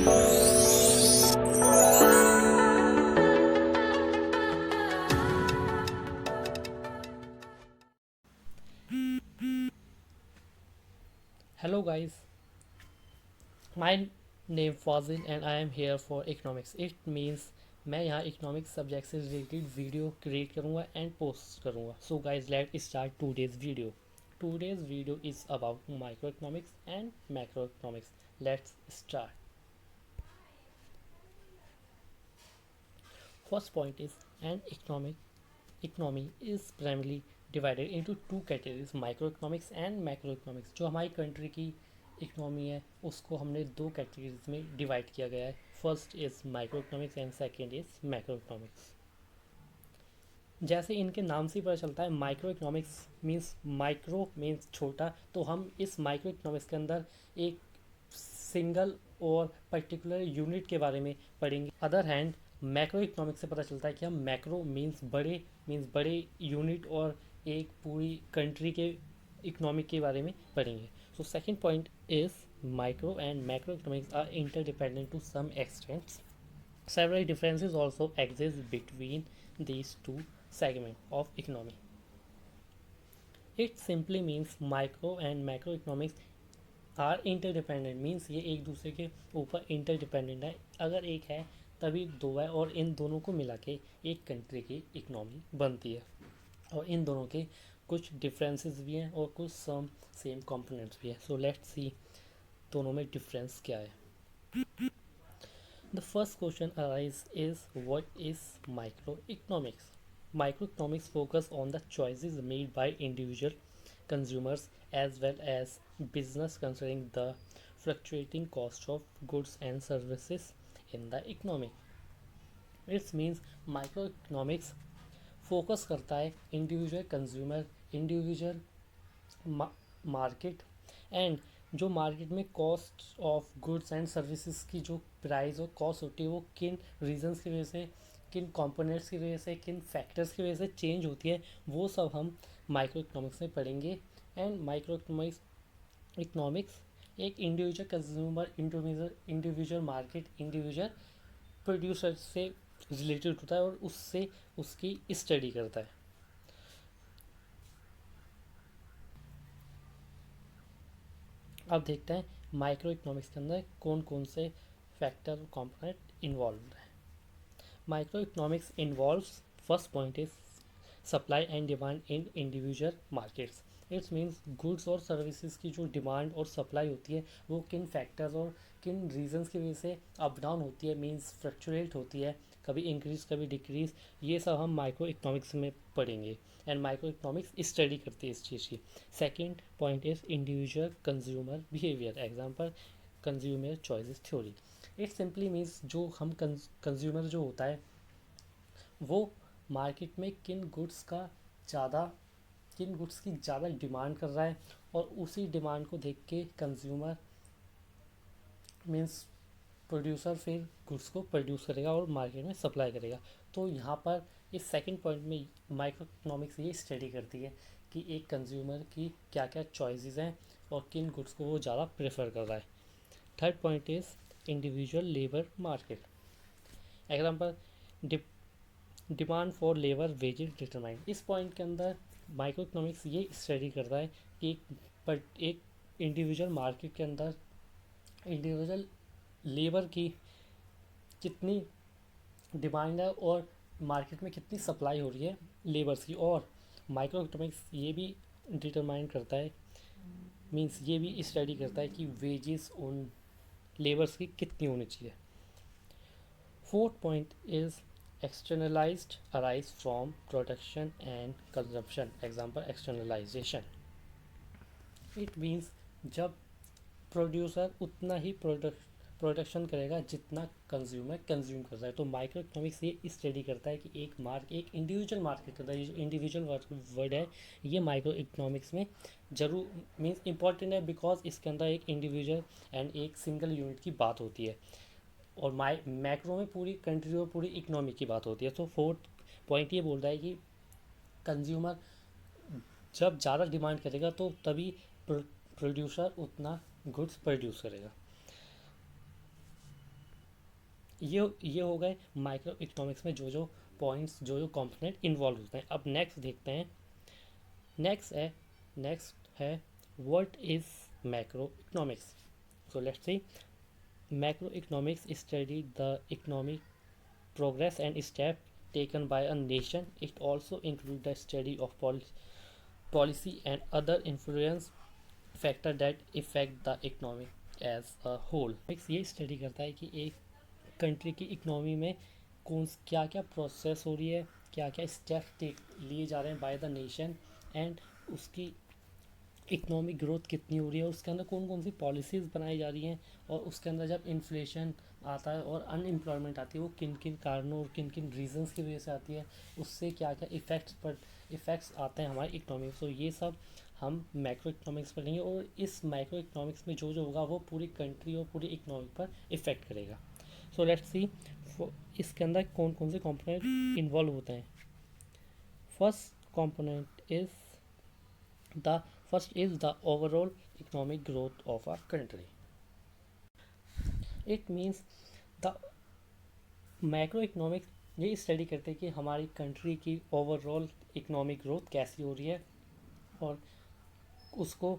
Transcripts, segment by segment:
Hello guys, my name Fazil and I am here for economics. It means मैं यहाँ economics subject से related video create करूँगा and post करूँगा. So guys let start today's video. Today's video is about microeconomics and macroeconomics. Let's start. First point is an economy is primarily divided into two categories, microeconomics and macroeconomics. जो हमारी country की economy है उसको हमने दो categories में divide किया गया है. First is micro and second is macro. जैसे इनके नाम से ही पता चलता है, micro economics means micro means छोटा, तो हम इस माइक्रो इकोनॉमिक्स के अंदर एक सिंगल और पर्टिकुलर यूनिट के बारे में पढ़ेंगे. अदर हैंड मैक्रो इकोनॉमिक्स से पता चलता है कि हम मैक्रो मीन्स बड़े यूनिट और एक पूरी कंट्री के इकोनॉमिक के बारे में पढ़ेंगे. So second point is micro and macro economics are interdependent to some extent. Several differences also exist between these two segments of economy. It simply means micro and macroeconomics are interdependent. Means ये एक दूसरे के ऊपर interdependent है. अगर एक है तभी दो है और इन दोनों को मिला के एक कंट्री की इकोनॉमी बनती है. और इन दोनों के कुछ डिफरेंसेस भी हैं और कुछ सेम कंपोनेंट्स भी हैं. सो लेट्स सी दोनों में डिफरेंस क्या है. The first question arises is, what is microeconomics? Microeconomics focus on the choices made by individual consumers as well as business considering the fluctuating cost of goods and services in the economy. It means microeconomics focus करता है individual consumer, individual market and जो market में cost of goods and services की जो price और cost होती है वो किन रीजंस की वजह से, किन कंपोनेंट्स की वजह से, किन फैक्टर्स की वजह से चेंज होती है, वो सब हम माइक्रो इकोनॉमिक्स में पढ़ेंगे. एंड माइक्रो इकोनॉमिक्स एक individual consumer, individual market, individual producer से रिलेटेड होता है और उससे उसकी स्टडी करता है. अब देखते हैं माइक्रो इकोनॉमिक्स के अंदर कौन कौन से फैक्टर और कंपोनेंट इन्वॉल्व है. Micro economics involves, first point is supply and demand in individual markets. It's means goods और सर्विसेज की जो डिमांड और सप्लाई होती है वो किन फैक्टर्स और किन रीजंस की वजह से अप डाउन होती है, मीन्स फ्लक्चुएट होती है, कभी इंक्रीज कभी डिक्रीज. ये सब हम माइक्रो इकोनॉमिक्स में पढ़ेंगे एंड माइक्रो इकोनॉमिक्स स्टडी करती है इस चीज़ की. Second point is individual consumer behaviour. Example consumer choices theory. It simply means जो हम कंज्यूमर जो होता है वो मार्केट में किन गुड्स की ज़्यादा डिमांड कर रहा है और उसी डिमांड को देख के कंज्यूमर मीन्स प्रोड्यूसर फिर गुड्स को प्रोड्यूस करेगा और मार्केट में सप्लाई करेगा. तो यहाँ पर इस सेकंड पॉइंट में माइक्रो इकोनॉमिक्स ये स्टडी करती है कि एक कंज्यूमर की क्या क्या चॉइसेस हैं और किन गुड्स को वो ज़्यादा प्रेफर कर रहा है. Third point is individual labour market. Example demand for labour wages determine. इस पॉइंट के अंदर माइक्रो इकोनॉमिक्स ये स्टडी करता है कि एक इंडिविजुअल मार्केट के अंदर इंडिविजुअल लेबर की कितनी डिमांड है और मार्केट में कितनी सप्लाई हो रही है लेबर्स की. और माइक्रो इकोनॉमिक्स ये भी डिटरमाइन करता है, मींस ये भी स्टडी करता है कि वेजेस उन लेबर्स की कितनी होनी चाहिए. Fourth point is externalised arise from production and consumption. Example externalisation. It means जब प्रोड्यूसर उतना ही प्रोडक्शन करेगा जितना कंज्यूमर कंज्यूम कर रहा है. तो माइक्रो इकोनॉमिक्स ये स्टडी करता है कि एक इंडिविजुअल मार्केट करता है. ये जो इंडिविजुअल वर्ड है ये माइक्रो इकोनॉमिक्स में जरूर मीन्स इंपॉर्टेंट है बिकॉज इसके अंदर एक इंडिविजुअल एंड एक सिंगल यूनिट की बात होती है और मैक्रो में पूरी कंट्री और पूरी इकोनॉमी की बात होती है. तो फोर्थ पॉइंट ये बोल रहा है कि कंज्यूमर जब ज़्यादा डिमांड करेगा तो तभी प्रोड्यूसर उतना गुड्स प्रोड्यूस करेगा. ये हो गए माइक्रो इकोनॉमिक्स में जो जो पॉइंट्स, जो जो कंपोनेंट इन्वॉल्व होते हैं। अब नेक्स्ट देखते हैं। नेक्स्ट है what is macro economics. So let's see. Macro economics study the economic progress and step taken by a nation. It also includes the study of policy and other influence factor that affect the economy as a whole. ये study करता है कि एक country की economy में कौन क्या क्या प्रोसेस हो रही है, क्या क्या स्टेप लिए जा रहे हैं बाय द नेशन, एंड उसकी इकोनॉमिक ग्रोथ कितनी हो रही है, उसके अंदर कौन कौन सी पॉलिसीज़ बनाई जा रही हैं, और उसके अंदर जब इन्फ्लेशन आता है और अनएम्प्लॉयमेंट आती है वो किन किन कारणों और किन किन रीजंस की वजह से आती है, उससे क्या क्या इफ़ेक्ट्स आते हैं हमारी इकोनॉमी। सो ये सब हम मैक्रो इकोनॉमिक्स पढ़ेंगे, और इस माइक्रो इकोनॉमिक्स में जो जो होगा वो पूरी कंट्री और पूरी इकोनॉमी पर इफ़ेक्ट करेगा। सो लेट्स सी इसके अंदर कौन कौन से कंपोनेंट इन्वॉल्व होते हैं। First component is the first is the overall economic growth of a country. It means the macroeconomics ये स्टडी करते हैं कि हमारी कंट्री की ओवरऑल इकोनॉमिक ग्रोथ कैसी हो रही है और उसको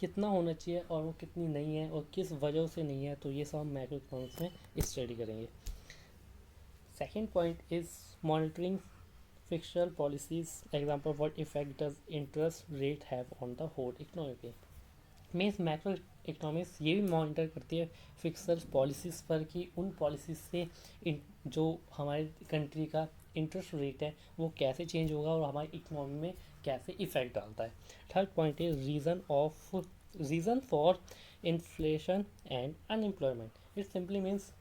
कितना होना चाहिए और वो कितनी नहीं है और किस वजह से नहीं है। तो ये सब हम मैक्रो इकोनॉमिक्स में स्टडी करेंगे। Second point is monitoring fiscal policies. Example, what effect does interest rate have on the whole economy? Means macro economics ये भी मॉनिटर करती है फिक्सल पॉलिसीज़ पर कि उन पॉलिसीज़ से जो हमारी कंट्री का इंटरेस्ट रेट है वो कैसे चेंज होगा और हमारी इकोनॉमी में कैसे इफेक्ट डालता है। Third point is reason for inflation and unemployment. It simply means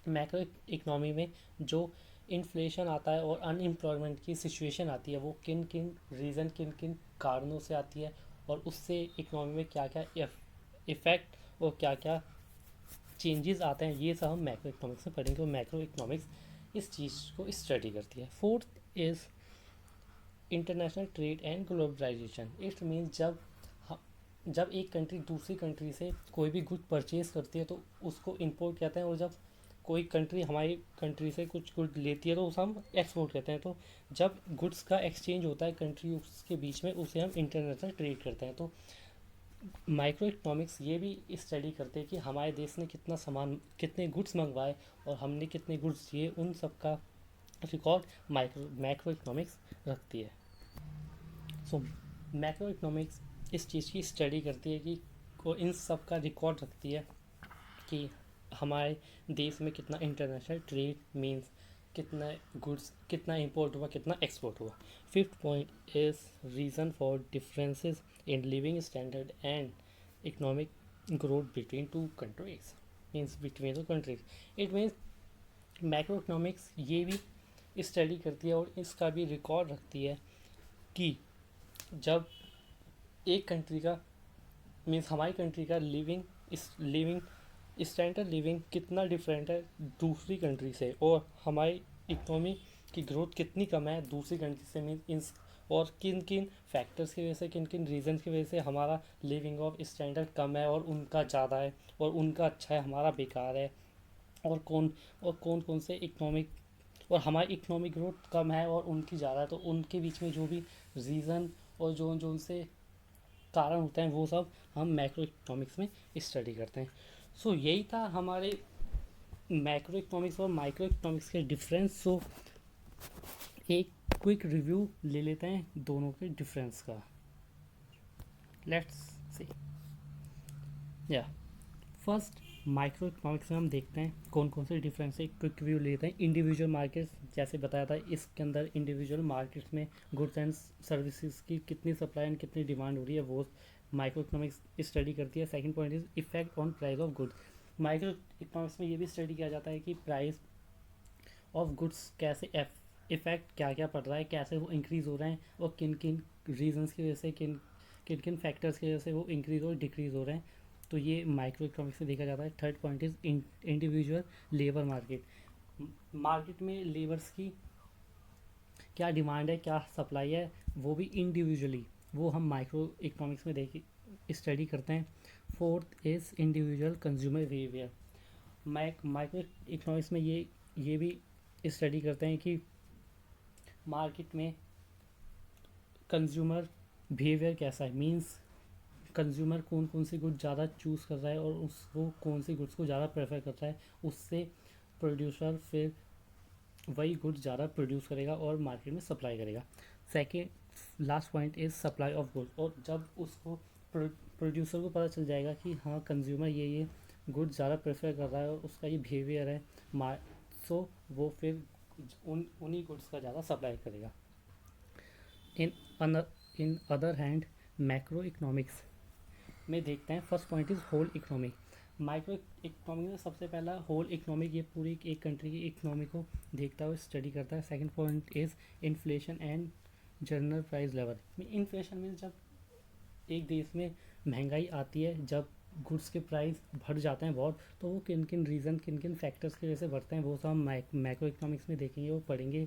macro economy में जो इन्फ्लेशन आता है और अनएम्प्लॉयमेंट की सिचुएशन आती है वो किन किन रीज़न, किन किन कारणों से आती है और उससे इकोनॉमी में क्या क्या इफ़ेक्ट और क्या क्या चेंजेस आते हैं, ये सब हम मैक्रो इकोनॉमिक्स में पढ़ेंगे। और मैक्रो इकोनॉमिक्स इस चीज़ को स्टडी करती है। Fourth is international trade and globalisation. It means जब एक कंट्री दूसरी कंट्री से कोई भी गुड परचेज़ करती है तो उसको इंपोर्ट कहते हैं, और जब कोई कंट्री हमारी कंट्री से कुछ गुड लेती है तो उसे हम एक्सपोर्ट कहते हैं। तो जब गुड्स का एक्सचेंज होता है कंट्री के बीच में उसे हम इंटरनेशनल ट्रेड करते हैं। तो माइक्रो इकोनॉमिक्स ये भी स्टडी करते हैं कि हमारे देश ने कितना सामान, कितने गुड्स मंगवाए और हमने कितने गुड्स दिए, उन सब का रिकॉर्ड मैक्रो इकोनॉमिक्स रखती है। सो मैक्रो इकोनॉमिक्स इस चीज़ की स्टडी करती है कि इन सब का रिकॉर्ड रखती है कि हमारे देश में कितना इंटरनेशनल ट्रेड मीन्स कितना गुड्स, कितना इंपोर्ट हुआ, कितना एक्सपोर्ट हुआ। Fifth point is reason for differences in living standard and economic growth between two countries, means between two countries. It means macro economics ये भी स्टडी करती है और इसका भी रिकॉर्ड रखती है कि जब एक कंट्री का मीन्स हमारी कंट्री का लिविंग स्टैंडर्ड लिविंग कितना डिफरेंट है दूसरी कंट्री से, और हमारी इकोनॉमी की ग्रोथ कितनी कम है दूसरी कंट्री से, मीन्स और किन किन फैक्टर्स की वजह से, किन किन रीजन की वजह से हमारा लिविंग ऑफ स्टैंडर्ड कम है और उनका ज़्यादा है, और उनका अच्छा है हमारा बेकार है, और कौन कौन से इकोनॉमिक और हमारी इकोनॉमिक ग्रोथ कम है और उनकी ज़्यादा है। तो उनके बीच में जो भी रीज़न और जो जो उनसे कारण होते हैं वो सब हम मैक्रो इकोनॉमिक्स में स्टडी करते हैं। सो यही था हमारे मैक्रो इकोनॉमिक्स और माइक्रो इकोनॉमिक्स के डिफरेंस। सो एक क्विक रिव्यू ले लेते हैं दोनों के डिफरेंस का। Let's see. या फर्स्ट माइक्रो इकोनॉमिक्स में हम देखते हैं कौन कौन से डिफरेंस है। क्विक रिव्यू लेते हैं। इंडिविजुअल मार्केट्स, जैसे बताया था इसके अंदर इंडिविजुअल मार्केट्स में गुड्स एंड सर्विसेज की कितनी सप्लाई एंड कितनी डिमांड हो रही है वो माइक्रो इकोनॉमिक्स स्टडी करती है। Second point is effect on price of goods. Micro economics में ये भी स्टडी किया जाता है कि प्राइस ऑफ गुड्स कैसे इफेक्ट क्या क्या पड़ रहा है, कैसे वो इंक्रीज़ हो रहे हैं और किन किन रीजंस की वजह से, किन किन फैक्टर्स की वजह से वो इंक्रीज़ और डिक्रीज़ हो रहे हैं। तो ये माइक्रो इकोनॉमिक्स से देखा जाता है। Third point is individual labour market. Market में लेबर्स की क्या डिमांड है, क्या सप्लाई है, वो भी इंडिविजुअली वो हम माइक्रो इकोनॉमिक्स में स्टडी करते हैं। Fourth is individual consumer behaviour. Micro economics में ये भी स्टडी करते हैं कि मार्केट में कंज्यूमर बिहेवियर कैसा है, मींस कंज्यूमर कौन कौन सी गुड ज़्यादा चूज़ कर रहा है और उसको कौन सी गुड्स को ज़्यादा प्रेफर करता है, उससे प्रोड्यूसर फिर वही गुड्स ज़्यादा प्रोड्यूस करेगा और मार्केट में सप्लाई करेगा। Second last point is supply of goods, और जब उसको प्रोड्यूसर को पता चल जाएगा कि हाँ कंज्यूमर ये गुड्स ज़्यादा प्रेफर कर रहा है और उसका ये बिहेवियर है सो वो फिर उन्हीं गुड्स का ज़्यादा सप्लाई करेगा। In other hand macro economics में देखते हैं, first point is whole economy. Micro economic में सबसे पहला होल इकोनॉमिक, ये पूरी एक कंट्री की इकोनॉमी को देखता हुआ स्टडी करता है। Second point is inflation and general price level. Inflation में जब एक देश में महंगाई आती है, जब गुड्स के प्राइस बढ़ जाते हैं बहुत, तो वो किन किन रीज़न किन किन फैक्टर्स की वजह से बढ़ते हैं, वो सब हम मैक्रो इकोनॉमिक्स में देखेंगे, वो पढ़ेंगे।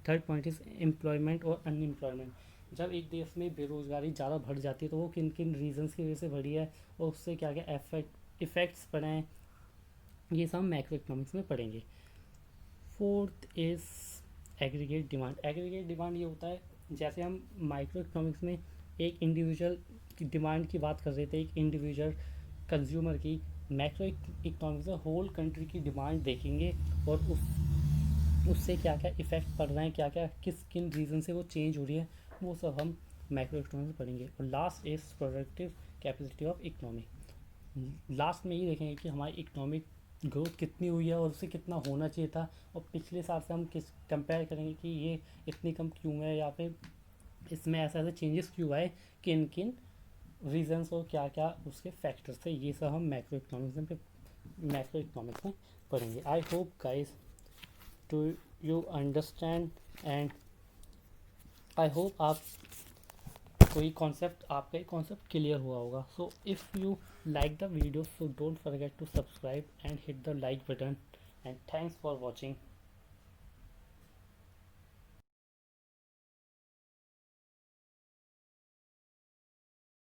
थर्ड पॉइंट इज़ एम्प्लॉयमेंट और अनएम्प्लॉयमेंट। जब एक देश में बेरोज़गारी ज़्यादा बढ़ जाती है तो वो किन किन रीजंस की वजह से बढ़ी है और उससे क्या क्या इफ़ेक्ट्स पड़े हैं, ये सब मैक्रो इकोनॉमिक्स में पढ़ेंगे। Fourth is aggregate demand. Aggregate demand ये होता है, जैसे हम माइक्रो इकोनॉमिक्स में एक इंडिविजुअल की डिमांड की बात कर रहे थे, एक इंडिविजुअल कंज्यूमर की, मैक्रो इकोनॉमिक्स में होल कंट्री की डिमांड देखेंगे और उससे क्या क्या इफ़ेक्ट पड़ रहे हैं, क्या क्या किन रीज़न से वो चेंज हो रही है, वो सब हम मैक्रो इकोनॉमिक्स में पढ़ेंगे। और last is productive capacity of economy. Last में ये देखेंगे कि हमारी इकोनॉमिक ग्रोथ कितनी हुई है और उससे कितना होना चाहिए था, और पिछले साल से हम किस कंपेयर करेंगे कि ये इतनी कम क्यों है, या फिर इसमें ऐसे ऐसे चेंजेस क्यों आए, किन किन रीजंस और क्या क्या उसके फैक्टर्स थे, ये सब हम मैक्रो इकोनॉमिक्स में पढ़ेंगे। I hope guys to you understand, and I hope आप कोई कॉन्सेप्ट आपका ही कॉन्सेप्ट क्लियर हुआ होगा। So if you like the video, so don't forget to subscribe and hit the like button, and thanks for watching.